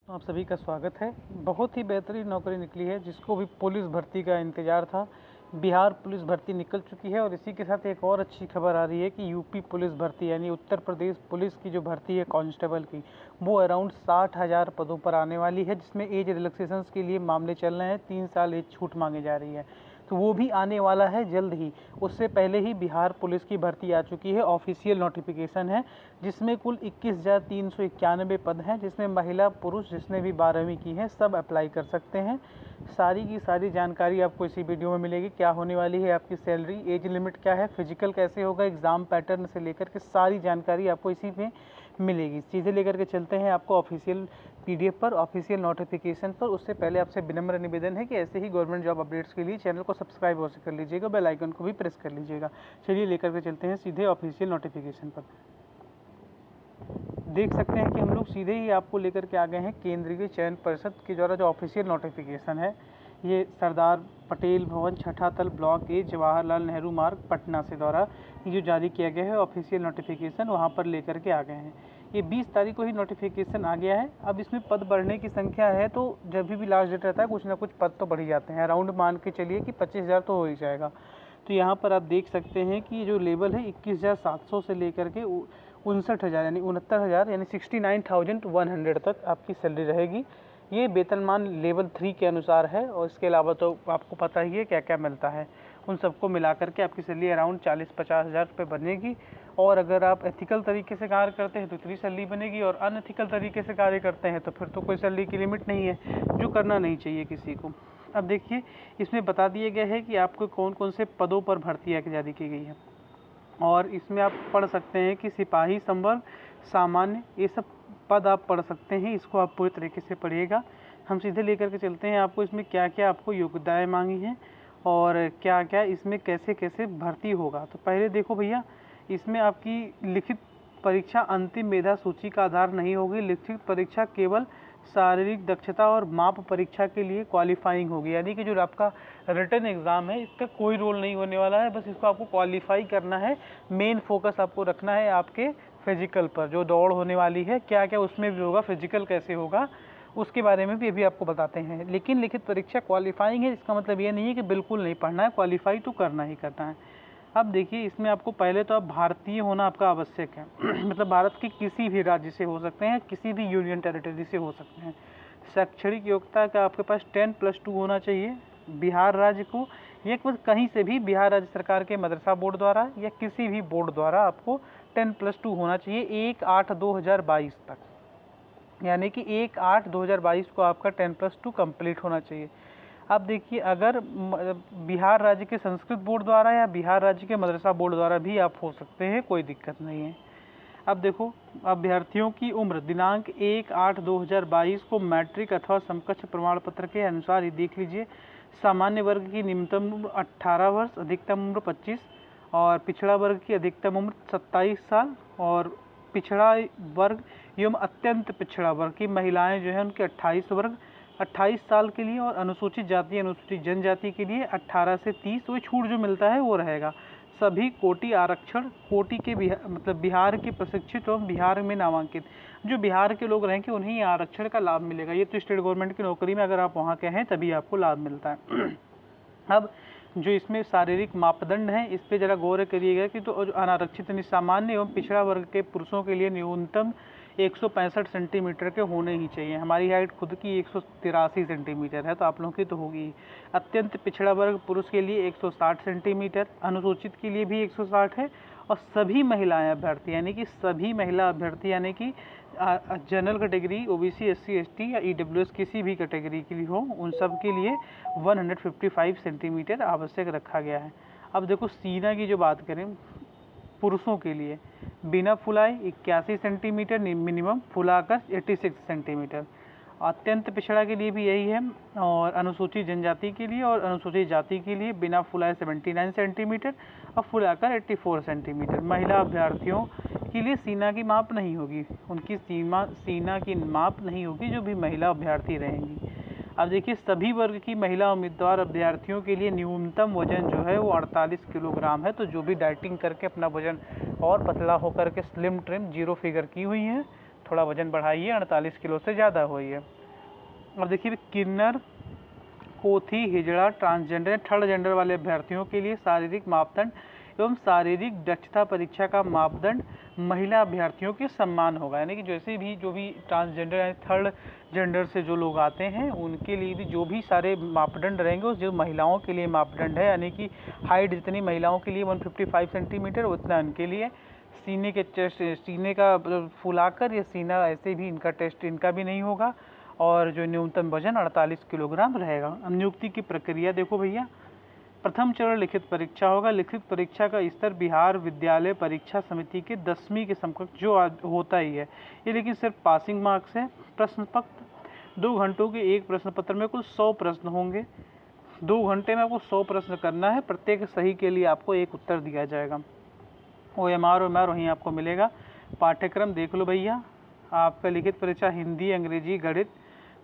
आप सभी का स्वागत है। बहुत ही बेहतरीन नौकरी निकली है जिसको भी पुलिस भर्ती का इंतज़ार था। बिहार पुलिस भर्ती निकल चुकी है और इसी के साथ एक और अच्छी खबर आ रही है कि यूपी पुलिस भर्ती यानी उत्तर प्रदेश पुलिस की जो भर्ती है कांस्टेबल की, वो अराउंड 60,000 पदों पर आने वाली है, जिसमें एज रिलैक्सेशंस के लिए मामले चल रहे हैं। 3 साल एज छूट मांगी जा रही है, तो वो भी आने वाला है जल्द ही। उससे पहले ही बिहार पुलिस की भर्ती आ चुकी है, ऑफिशियल नोटिफिकेशन है, जिसमें कुल 21,391 पद हैं, जिसमें महिला पुरुष जिसने भी 12वीं की है सब अप्लाई कर सकते हैं। सारी की सारी जानकारी आपको इसी वीडियो में मिलेगी। क्या होने वाली है आपकी सैलरी, एज लिमिट क्या है, फिजिकल कैसे होगा, एग्ज़ाम पैटर्न से लेकर के सारी जानकारी आपको इसी में मिलेगी। चीज़ें लेकर के चलते हैं आपको ऑफिशियल पीडीएफ पर, ऑफिशियल नोटिफिकेशन पर। उससे पहले आपसे विनम्र निवेदन है कि ऐसे ही गवर्नमेंट जॉब अपडेट्स के लिए चैनल को सब्सक्राइब अवश्य कर लीजिएगा, बेल आइकन को भी प्रेस कर लीजिएगा। चलिए लेकर के चलते हैं सीधे ऑफिशियल नोटिफिकेशन पर। देख सकते हैं कि हम लोग सीधे ही आपको लेकर के आ गए हैं केंद्रीय चयन परिषद के द्वारा जो ऑफिशियल नोटिफिकेशन है। ये सरदार पटेल भवन, छठा तल, ब्लॉक ए, जवाहरलाल नेहरू मार्ग, पटना से द्वारा ये जो जारी किया गया है ऑफिशियल नोटिफिकेशन, वहाँ पर लेकर के आ गए हैं। ये 20 तारीख को ही नोटिफिकेशन आ गया है। अब इसमें पद बढ़ने की संख्या है, तो जब भी लास्ट डेट रहता है कुछ ना कुछ पद तो बढ़ ही जाते हैं। अराउंड मान के चलिए कि 25,000 तो हो ही जाएगा। तो यहाँ पर आप देख सकते हैं कि जो लेवल है 21,700 से लेकर के 59,000 यानी 69,000 यानी 69,100 तक आपकी सैलरी रहेगी। ये वेतनमान लेवल 3 के अनुसार है, और इसके अलावा तो आपको पता ही है क्या क्या मिलता है। उन सबको मिला करके आपकी सैलरी अराउंड 40-50,000 रुपये बनेगी। और अगर आप एथिकल तरीके से कार्य करते हैं तो इतनी सैलरी बनेगी, और अनएथिकल तरीके से कार्य करते हैं तो फिर तो कोई सैलरी की लिमिट नहीं है, जो करना नहीं चाहिए किसी को। अब देखिए, इसमें बता दिया गया है कि आपको कौन कौन से पदों पर भर्ती जारी की गई है, और इसमें आप पढ़ सकते हैं कि सिपाही संवर्ग, सामान्य, ये सब पद आप पढ़ सकते हैं। इसको आप पूरी तरीके से पढ़िएगा। हम सीधे लेकर के चलते हैं आपको इसमें क्या क्या आपको योग्यताएं मांगी हैं और क्या क्या इसमें कैसे कैसे भर्ती होगा। तो पहले देखो भैया, इसमें आपकी लिखित परीक्षा अंतिम मेधा सूची का आधार नहीं होगी। लिखित परीक्षा केवल शारीरिक दक्षता और माप परीक्षा के लिए क्वालिफाइंग होगी, यानी कि जो आपका रिटन एग्ज़ाम है इसका कोई रोल नहीं होने वाला है, बस इसको आपको क्वालिफाई करना है। मेन फोकस आपको रखना है आपके फिजिकल पर, जो दौड़ होने वाली है क्या क्या उसमें भी होगा, फिजिकल कैसे होगा उसके बारे में भी अभी आपको बताते हैं। लेकिन लिखित परीक्षा क्वालिफाइंग है, इसका मतलब ये नहीं है कि बिल्कुल नहीं पढ़ना है, क्वालिफाई तो करना ही करना है। अब देखिए, इसमें आपको पहले तो आप भारतीय होना आपका आवश्यक है मतलब भारत के किसी भी राज्य से हो सकते हैं, किसी भी यूनियन टेरिटरी से हो सकते हैं। शैक्षणिक योग्यता का आपके पास 10+2 होना चाहिए। बिहार राज्य को या कहीं से भी बिहार राज्य सरकार के मदरसा बोर्ड द्वारा या किसी भी बोर्ड द्वारा आपको 10+2 होना चाहिए 1/8/2022 तक, यानी कि 1/8/2022 को आपका 10+2 कंप्लीट होना चाहिए। अब देखिए, अगर बिहार राज्य के संस्कृत बोर्ड द्वारा या बिहार राज्य के मदरसा बोर्ड द्वारा भी आप हो सकते हैं, कोई दिक्कत नहीं है। अब देखो, अभ्यर्थियों की उम्र दिनांक 1/8/2022 को मैट्रिक अथवा समकक्ष प्रमाण पत्र के अनुसार ही देख लीजिए। सामान्य वर्ग की न्यूनतम उम्र 18 वर्ष, अधिकतम उम्र 25, और पिछड़ा वर्ग की अधिकतम उम्र 27 साल, और पिछड़ा वर्ग एवं अत्यंत पिछड़ा वर्ग की महिलाएं जो है उनके 28 साल के लिए, और अनुसूचित जाति अनुसूचित जनजाति के लिए 18 से 30। वही छूट जो मिलता है वो रहेगा। सभी कोटि आरक्षण, कोटि के मतलब बिहार के प्रशिक्षित एवं बिहार में नामांकित जो बिहार के लोग रहेंगे उन्हें आरक्षण का लाभ मिलेगा। ये तो स्टेट गवर्नमेंट की नौकरी में अगर आप वहाँ के हैं तभी आपको लाभ मिलता है अब जो इसमें शारीरिक मापदंड हैं इस पे जरा गौर करिएगा कि तो अनारक्षित यानी सामान्य एवं पिछड़ा वर्ग के पुरुषों के लिए न्यूनतम 165 सेंटीमीटर के होने ही चाहिए। हमारी हाइट खुद की 183 सेंटीमीटर है, तो आप लोगों की तो होगी। अत्यंत पिछड़ा वर्ग पुरुष के लिए 160 सेंटीमीटर, अनुसूचित के लिए भी 160 है, और सभी महिलाएं अभ्यर्थी यानी कि सभी महिला अभ्यर्थी यानी कि general category, OBC, SC, ST या ईडब्ल्यूएस किसी भी कैटेगरी के लिए हो, उन सब के लिए 155 सेंटीमीटर आवश्यक रखा गया है। अब देखो, सीना की जो बात करें पुरुषों के लिए, बिना फुलाए 81 सेंटीमीटर मिनिमम, फुलाकर 86 सेंटीमीटर। अत्यंत पिछड़ा के लिए भी यही है, और अनुसूचित जनजाति के लिए और अनुसूचित जाति के लिए बिना फुलाए 79 सेंटीमीटर और फुलाकर 84 सेंटीमीटर। महिला अभ्यर्थियों के लिए सीना की माप नहीं होगी, उनकी सीना की माप नहीं होगी जो भी महिला अभ्यर्थी रहेंगी। अब देखिए, सभी वर्ग की महिला उम्मीदवार अभ्यर्थियों के लिए न्यूनतम वजन जो है वो 48 किलोग्राम है। तो जो भी डाइटिंग करके अपना वजन और पतला होकर के स्लिम ट्रिम जीरो फिगर की हुई है थोड़ा वजन बढ़ाइए, 48 किलो से ज़्यादा होइए। और देखिए किन्नर, कोथी, हिजड़ा, ट्रांसजेंडर, थर्ड जेंडर वाले अभ्यर्थियों के लिए शारीरिक मापदंड एवं शारीरिक दक्षता परीक्षा का मापदंड महिला अभ्यर्थियों के सम्मान होगा। यानी कि जैसे भी जो भी ट्रांसजेंडर या थर्ड जेंडर से जो लोग आते हैं उनके लिए भी जो भी सारे मापदंड रहेंगे, जो महिलाओं के लिए मापदंड है, यानी कि हाइट जितनी महिलाओं के लिए 155 सेंटीमीटर उतना उनके लिए, सीने के चेस्ट, सीने का फुलाकर या सीना ऐसे भी इनका टेस्ट इनका भी नहीं होगा, और जो न्यूनतम वजन 48 किलोग्राम रहेगा। नियुक्ति की प्रक्रिया देखो भैया, प्रथम चरण लिखित परीक्षा होगा। लिखित परीक्षा का स्तर बिहार विद्यालय परीक्षा समिति के 10वीं के समकक्ष जो होता ही है ये, लेकिन सिर्फ पासिंग मार्क्स है। प्रश्न पत्र 2 घंटों के एक प्रश्न पत्र में कुल 100 प्रश्न होंगे। 2 घंटे में आपको 100 प्रश्न करना है, प्रत्येक सही के लिए आपको एक उत्तर दिया जाएगा। OMR वहीं आपको मिलेगा। पाठ्यक्रम देख लो भैया, आपका लिखित परीक्षा हिंदी, अंग्रेजी, गणित,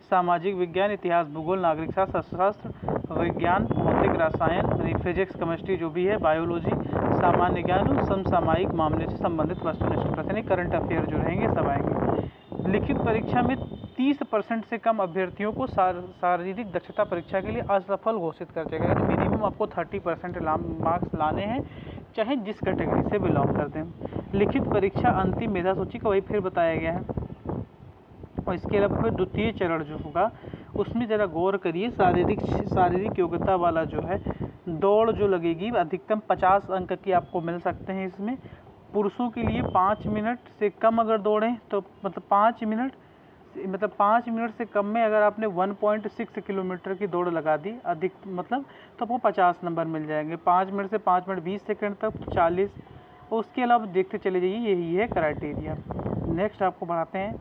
सामाजिक विज्ञान, इतिहास, भूगोल, नागरिक शास्त्र, अर्थशास्त्र, विज्ञान, भौतिक, रसायन, फिजिक्स, केमिस्ट्री जो भी है, बायोलॉजी, सामान्य ज्ञान और समसामयिक मामले से संबंधित वस्तुनिष्ठ प्रश्न, करंट अफेयर जो रहेंगे सब आएंगे। लिखित परीक्षा में 30% से कम अभ्यर्थियों को शारीरिक दक्षता परीक्षा के लिए असफल घोषित कर दिया गया। मिनिमम आपको 30% मार्क्स लाने हैं, चाहे जिस कैटेगरी से बिलोंग करते हैं। लिखित परीक्षा अंतिम मेधा सूची का वही फिर बताया गया है। और इसके अलावा फिर द्वितीय चरण जो होगा उसमें ज़रा गौर करिए, शारीरिक योग्यता वाला जो है दौड़ जो लगेगी अधिकतम 50 अंक की आपको मिल सकते हैं। इसमें पुरुषों के लिए 5 मिनट से कम अगर दौड़ें तो मतलब 5 मिनट से कम में अगर आपने 1.6 किलोमीटर की दौड़ लगा दी अधिक मतलब तो आपको 50 नंबर मिल जाएंगे। 5 मिनट से 5 मिनट 20 सेकंड तक 40। और उसके अलावा देखते चले जाइए, यही है क्राइटेरिया। नेक्स्ट आपको बढ़ाते हैं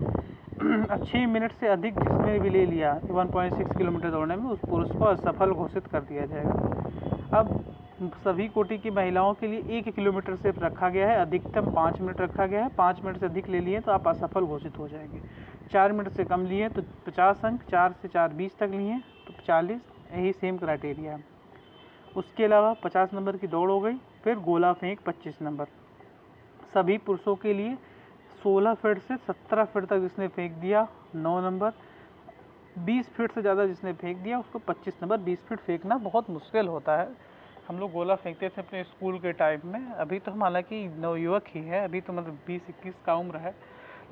6 मिनट से अधिक जिसने भी ले लिया 1.6 किलोमीटर दौड़ने में, उस पुरुष को असफल घोषित कर दिया जाएगा। अब सभी कोटि की महिलाओं के लिए 1 किलोमीटर से रखा गया है, अधिकतम 5 मिनट रखा गया है। 5 मिनट से अधिक ले लिए तो आप असफल घोषित हो जाएंगे। 4 मिनट से कम लिए तो 50 अंक, 4 से 4 20 तक लिए तो 40, यही सेम क्राइटेरिया है। उसके अलावा 50 नंबर की दौड़ हो गई। फिर गोला फेंक 25 नंबर, सभी पुरुषों के लिए 16 फीट से 17 फीट तक जिसने फेंक दिया 9 नंबर, 20 फीट से ज़्यादा जिसने फेंक दिया उसको 25 नंबर। 20 फीट फेंकना बहुत मुश्किल होता है। हम लोग गोला फेंकते थे अपने स्कूल के टाइम में, अभी तो हम हालांकि नवयुवक ही है, अभी तो मतलब 20-21 का उम्र है,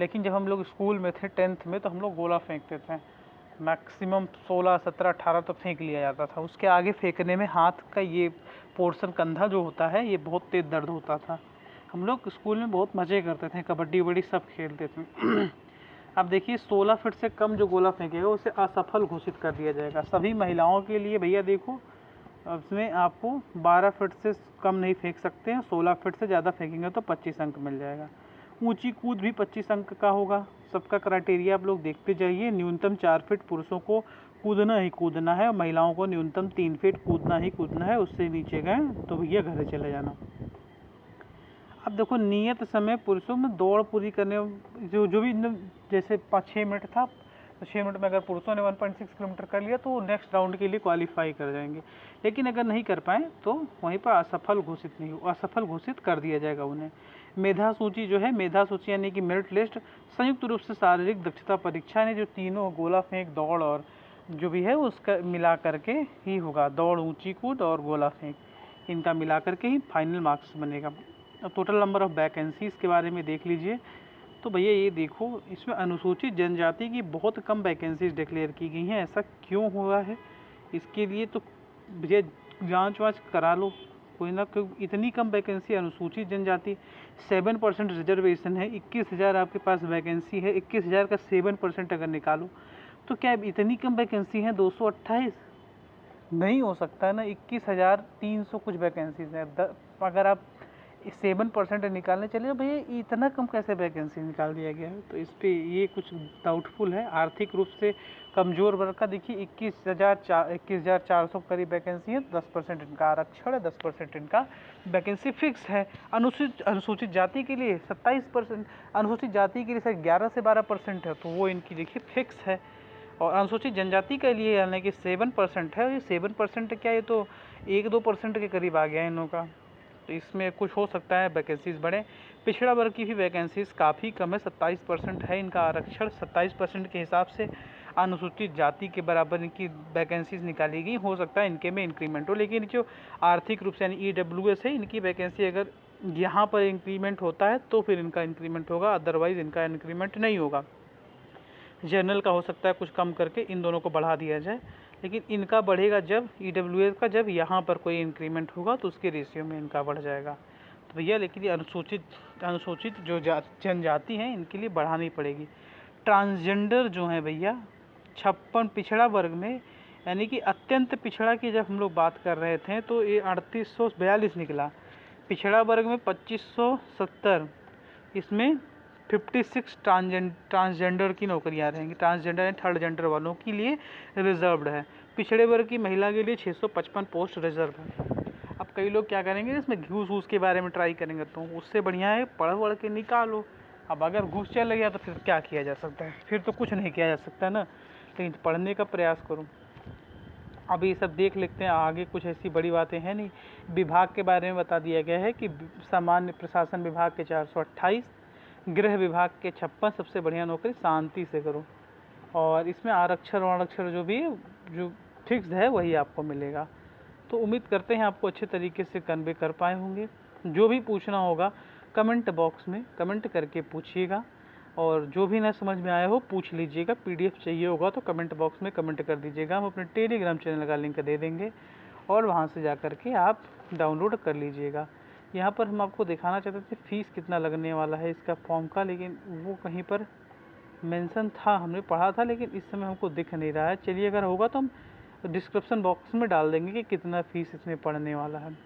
लेकिन जब हम लोग स्कूल में थे 10th में तो हम लोग गोला फेंकते थे। मैक्सिमम 16, 17, 18 तक फेंक लिया जाता था। उसके आगे फेंकने में हाथ का ये पोर्शन, कंधा जो होता है, ये बहुत तेज़ दर्द होता था। हम लोग स्कूल में बहुत मज़े करते थे, कबड्डी वबड्डी सब खेलते थे। अब देखिए 16 फीट से कम जो गोला फेंकेगा उसे असफल घोषित कर दिया जाएगा। सभी महिलाओं के लिए भैया देखो, उसमें आपको 12 फीट से कम नहीं फेंक सकते हैं, 16 फीट से ज़्यादा फेंकेंगे तो 25 अंक मिल जाएगा। ऊंची कूद भी 25 अंक का होगा। सबका क्राइटेरिया आप लोग देखते जाइए। न्यूनतम 4 फीट पुरुषों को कूदना ही कूदना है और महिलाओं को न्यूनतम 3 फीट कूदना ही कूदना है। उससे नीचे गए तो भैया घर चले जाना। अब देखो नियत समय पुरुषों में दौड़ पूरी करने जो भी जैसे 5-6 मिनट था, तो 6 मिनट में अगर पुरुषों ने 1.6 किलोमीटर कर लिया तो नेक्स्ट राउंड के लिए क्वालिफाई कर जाएंगे। लेकिन अगर नहीं कर पाए तो वहीं पर असफल घोषित कर दिया जाएगा उन्हें। मेधा सूची जो है, मेधा सूची यानी कि मेरिट लिस्ट संयुक्त रूप से शारीरिक दक्षता परीक्षा ने जो तीनों गोला फेंक, दौड़ और जो भी है उसका मिला करके ही होगा। दौड़, ऊंची कूद और गोला फेंक, इनका मिला करके ही फाइनल मार्क्स बनेगा। अब टोटल नंबर ऑफ़ वैकेंसीज़ के बारे में देख लीजिए। तो भैया ये देखो, इसमें अनुसूचित जनजाति की बहुत कम वैकेंसीज डिक्लेयर की गई हैं। ऐसा क्यों हुआ है, इसके लिए तो भैया जांच वाँच करा लो कोई ना कोई। इतनी कम वैकेंसी अनुसूचित जनजाति, 7% रिजर्वेशन है, 21,000 आपके पास वैकेंसी है। 21,000 का 7% अगर निकालो तो क्या इतनी कम वैकेंसी है? 228 नहीं हो सकता है ना। 21,300 कुछ वैकेंसीज है। अगर आप 7% निकालने चले भैया, इतना कम कैसे वैकेंसी निकाल दिया गया है? तो इस पे ये कुछ डाउटफुल है। आर्थिक रूप से कमज़ोर वर्ग का देखिए 21,400 करीब वैकेंसी है। 10% इनका आरक्षण है, 10% इनका वैकेंसी फिक्स है। अनुसूचित जाति के लिए 27%, अनुसूचित जाति के लिए सर 11 से 12% है, तो वो इनकी देखिए फिक्स है। और अनुसूचित जनजाति के लिए यानी कि 7% है। ये 7% क्या, ये तो 1-2% के करीब आ गया है इन लोगों का। तो इसमें कुछ हो सकता है वैकेंसीज बढ़े। पिछड़ा वर्ग की भी वैकेंसीज काफ़ी कम है, 27% है इनका आरक्षण। 27% के हिसाब से अनुसूचित जाति के बराबर इनकी वैकेंसीज निकाली गई। हो सकता है इनके में इंक्रीमेंट हो, लेकिन जो आर्थिक रूप से यानी EWS है, इनकी वैकेंसी अगर यहाँ पर इंक्रीमेंट होता है तो फिर इनका इंक्रीमेंट होगा, अदरवाइज इनका इंक्रीमेंट नहीं होगा। जनरल का हो सकता है कुछ कम करके इन दोनों को बढ़ा दिया जाए, लेकिन इनका बढ़ेगा जब EWS का जब यहाँ पर कोई इंक्रीमेंट होगा तो उसके रेशियो में इनका बढ़ जाएगा। तो भैया लेकिन ये अनुसूचित जो जनजाति हैं इनके लिए बढ़ानी पड़ेगी। ट्रांसजेंडर जो है भैया 56 पिछड़ा वर्ग में, यानी कि अत्यंत पिछड़ा की जब हम लोग बात कर रहे थे तो ये 3842 निकला। पिछड़ा वर्ग में 2570, इसमें 56 ट्रांसजेंडर की नौकरियां रहेंगी। ट्रांसजेंडर एंड थर्ड जेंडर वालों के लिए रिजर्व्ड है। पिछड़े वर्ग की महिला के लिए 655 पोस्ट रिजर्व है। अब कई लोग क्या करेंगे, इसमें घूस के बारे में ट्राई करेंगे, तो उससे बढ़िया है पढ़ के निकालो। अब अगर घूस चल गया तो फिर क्या किया जा सकता है, फिर तो कुछ नहीं किया जा सकता ना, लेकिन पढ़ने का प्रयास करो। अब ये सब देख लेते हैं, आगे कुछ ऐसी बड़ी बातें हैं नहीं। विभाग के बारे में बता दिया गया है कि सामान्य प्रशासन विभाग के 428, गृह विभाग के 56। सबसे बढ़िया नौकरी शांति से करो, और इसमें आरक्षण जो भी जो फिक्स्ड है वही आपको मिलेगा। तो उम्मीद करते हैं आपको अच्छे तरीके से कन्वे कर पाए होंगे। जो भी पूछना होगा कमेंट बॉक्स में कमेंट करके पूछिएगा, और जो भी ना समझ में आया हो पूछ लीजिएगा। PDF चाहिए होगा तो कमेंट बॉक्स में कमेंट कर दीजिएगा, हम अपने टेलीग्राम चैनल का लिंक दे देंगे और वहाँ से जा कर के आप डाउनलोड कर लीजिएगा। यहाँ पर हम आपको दिखाना चाहते थे फ़ीस कितना लगने वाला है इसका फॉर्म का, लेकिन वो कहीं पर मेंशन था, हमने पढ़ा था, लेकिन इस समय हमको दिख नहीं रहा है। चलिए अगर होगा तो हम डिस्क्रिप्शन बॉक्स में डाल देंगे कि कितना फ़ीस इसमें पड़ने वाला है।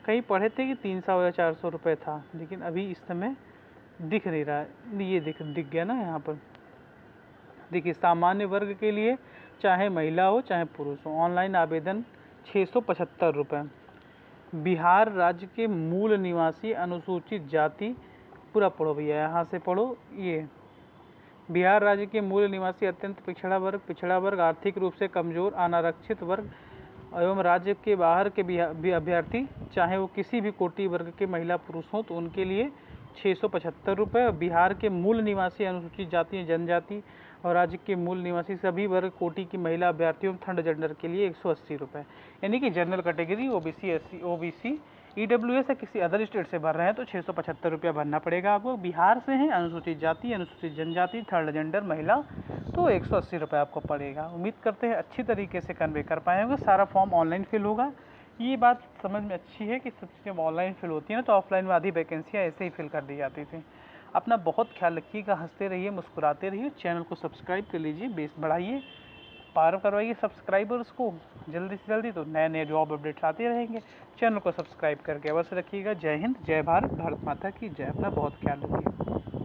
कहीं पढ़े थे कि 300 या 400 रुपये था, लेकिन अभी इस समय दिख नहीं रहा है। ये दिख गया ना यहाँ पर। देखिए सामान्य वर्ग के लिए चाहे महिला हो चाहे पुरुष हो, ऑनलाइन आवेदन 675 रुपये। बिहार राज्य के मूल निवासी अनुसूचित जाति, पूरा पढ़ो भैया, यहाँ से पढ़ो। ये बिहार राज्य के मूल निवासी अत्यंत पिछड़ा वर्ग, आर्थिक रूप से कमजोर, अनारक्षित वर्ग एवं राज्य के बाहर के अभ्यर्थी, चाहे वो किसी भी कोटि वर्ग के महिला पुरुष हों, तो उनके लिए 675 रुपये। बिहार के मूल निवासी अनुसूचित जाति जनजाति और राज्य के मूल निवासी सभी वर्ग कोटि की महिला अभ्यर्थियों थर्ड जेंडर के लिए 180 रुपये। यानी कि general category OBC SC OBC EWS या किसी अदर स्टेट से भर रहे हैं तो 675 रुपया भरना पड़ेगा आपको। बिहार से हैं अनुसूचित जाति अनुसूचित जनजाति थर्ड जेंडर महिला तो 180 रुपये आपको पड़ेगा। उम्मीद करते हैं अच्छी तरीके से कन्वे कर पाए होंगे। सारा फॉर्म ऑनलाइन फिल होगा। ये बात समझ में अच्छी है कि सब चीज़ें ऑनलाइन फिल होती हैं ना, तो ऑफलाइन में आधी वैकेंसियाँ ऐसे ही फिल कर दी जाती थी। अपना बहुत ख्याल रखिएगा, हंसते रहिए, मुस्कुराते रहिए। चैनल को सब्सक्राइब कर लीजिए, बेस बढ़ाइए, पार करवाइए सब्सक्राइबर्स को जल्दी से जल्दी, तो नए जॉब अपडेट्स आते रहेंगे। चैनल को सब्सक्राइब करके अवश्य रखिएगा। जय हिंद, जय भारत, भारत माता की जय। अपना बहुत ख्याल रखिए।